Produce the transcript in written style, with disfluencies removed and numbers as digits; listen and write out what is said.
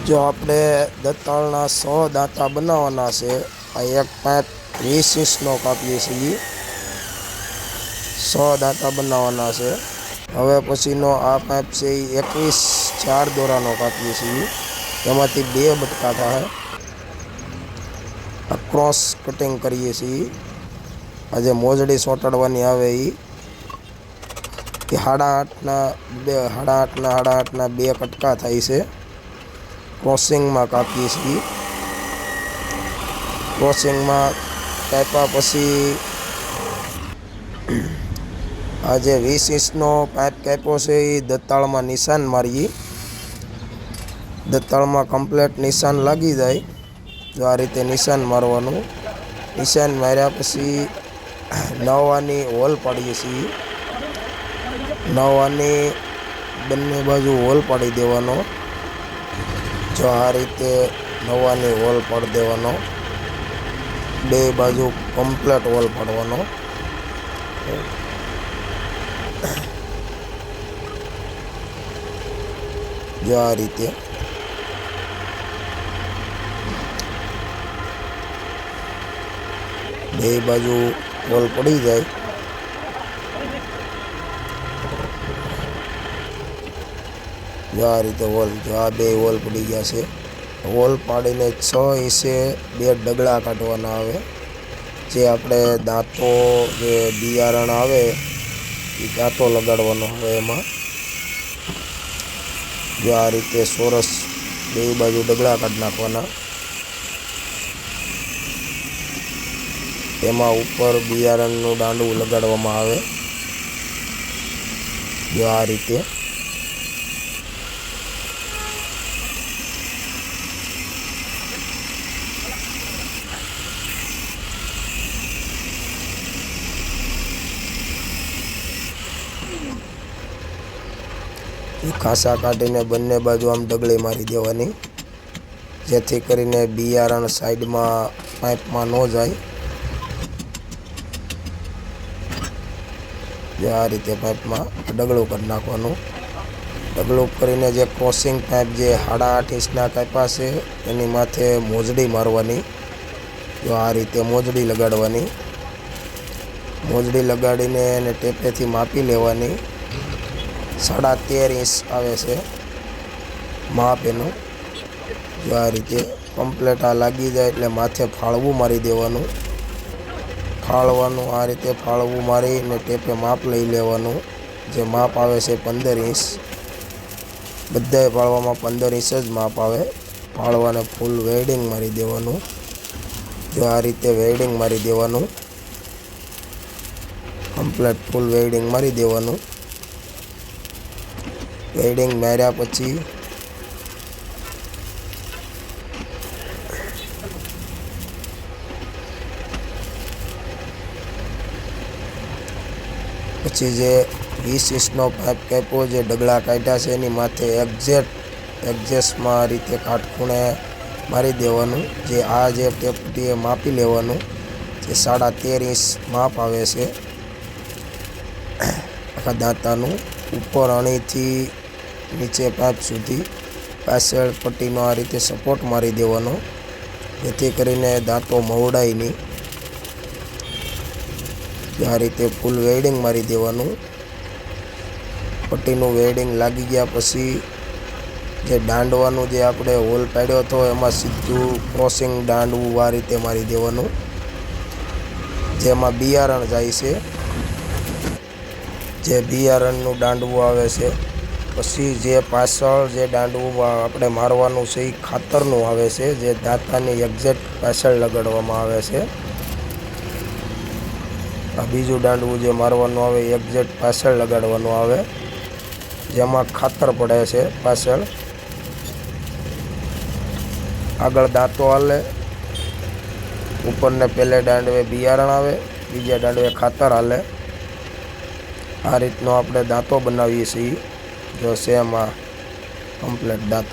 જો આપણે દંતાળના 100 દાંતા બનાવવાના છે। આ એક પાઇપ 20 ઇંચનો કાપીએ છીએ। 100 દાંતા બનાવવાના છે। હવે પછીનો આ પાઇપ છે એ 21 4 દોરાનો કાપીએ છીએ। એમાંથી 2 બટકા થાય। આ ક્રોસ કટિંગ કરીએ છીએ। આ જે મોજડી ચોંટાડવાની આવે એ 8.5ના 2 કટકા થાય છે। ક્રોસિંગમાં કાપીએ છીએ। ક્રોસિંગમાં કાપ્યા પછી આ જે 20 ઇંચનો પાઇપ કાપ્યો છે એ દંતાળમાં નિશાન મારીએ। દંતાળમાં કમ્પ્લેટ નિશાન લાગી જાય તો આ રીતે નિશાન મારવાનું। નિશાન માર્યા પછી 9 આની હોલ પાડીએ છીએ। 9 આની બંને બાજુ હોલ પાડી દેવાનો। જો આ રીતે 9 આની હોલ પાડી દેવાનો। બે બાજુ કમ્પ્લેટ હોલ પાડવાનો। જો આ રીતે બે બાજુ હોલ પડી જાય। જો આ રીતે હોલ, જો આ બે હોલ પડી ગયા છે। હોલ પાડીને 6 ઇંચે 2 ડગલા કાઢવાના આવે। જે આપણે દાંતો જે બિયારણ આવે એ દાંતો લગાડવાનો આવે એમાં। જો આ રીતે ચોરસ બે બાજુ ડગલા કાઢી નાખવાના। એમાં ઉપર બિયારણનું દાંડું લગાડવામાં આવે। જો આ રીતે ખાસા કાઢીને બંને બાજુ આમ ડગલી મારી દેવાની, જેથી કરીને બિયારણ સાઈડમાં પાઇપમાં ન જાય। જો આ રીતે પાઇપમાં ડગલું કરી નાખવાનું। ડગલું કરીને જે ક્રોસિંગ પાઇપ જે 8.5 ઇંચના કાપ્યા છે એની માથે મોજડી મારવાની। જો આ રીતે મોજડી લગાડવાની। મોજડી લગાડીને એને ટેપેથી માપી લેવાની। 13.5 ઇંચ આવે છે માપ એનું। જો આ રીતે કમ્પ્લેટ આ લાગી જાય એટલે માથે ફાળવું મારી દેવાનું। ફાળવાનું આ રીતે ફાળવું મારીને ટેપે માપ લઈ લેવાનું। જે માપ આવે છે 15 ઇંચ। બધાય ફાળવામાં 15 ઇંચ જ માપ આવે। ફાળવાને ફૂલ વેલ્ડિંગ મારી દેવાનું। જો આ રીતે વેલ્ડિંગ મારી દેવાનું। કમ્પ્લેટ ફૂલ વેલ્ડિંગ મારી દેવાનું। વેલ્ડિંગ માર્યા પછી જે 20 ઇંચનો પાઇપ કાપ્યો જે ડગલા કાઢ્યા છે એની માથે એક્ઝેસ્ટમાં રીતે કાટખૂણે મારી દેવાનું। જે આ જે ટેપટીએ માપી લેવાનું। જે 13.5 ઇંચ માપ આવે છે આખા દાંતાનું। ઉપર અણીથી નીચે પાઇપ સુધી પાછળ પટ્ટીનો આ રીતે સપોર્ટ મારી દેવાનો, જેથી કરીને દાંતો મવડાય નહીં। આ રીતે ફૂલ વેલ્ડિંગ મારી દેવાનું। પટ્ટીનું વેલ્ડિંગ લાગી ગયા પછી જે દાંડવાનું જે આપણે હોલ પાડ્યો હતો એમાં સીધું ક્રોસિંગ દાંડવું આ રીતે મારી દેવાનું, જેમાં બિયારણ જાય છે। જે બિયારણનું દાંડવું આવે છે પછી જે પાછળ જે દાંડવું આપણે મારવાનું છે એ ખાતરનું આવે છે, જે દાંતાની એક્ઝેક્ટ પાછળ લગાડવામાં આવે છે। આ બીજું દાંડવું જે મારવાનું આવે એ એક્ઝેક્ટ પાછળ લગાડવાનું આવે, જેમાં ખાતર પડે છે પાછળ। આગળ દાંતો હાલે, ઉપરને પહેલે દાંડવે બિયારણ આવે, બીજા દાંડવે ખાતર હાલે। આ રીતનો આપણે દાંતો બનાવીએ છીએ। જો સેમ આ કમ્પ્લેટ દાંતો।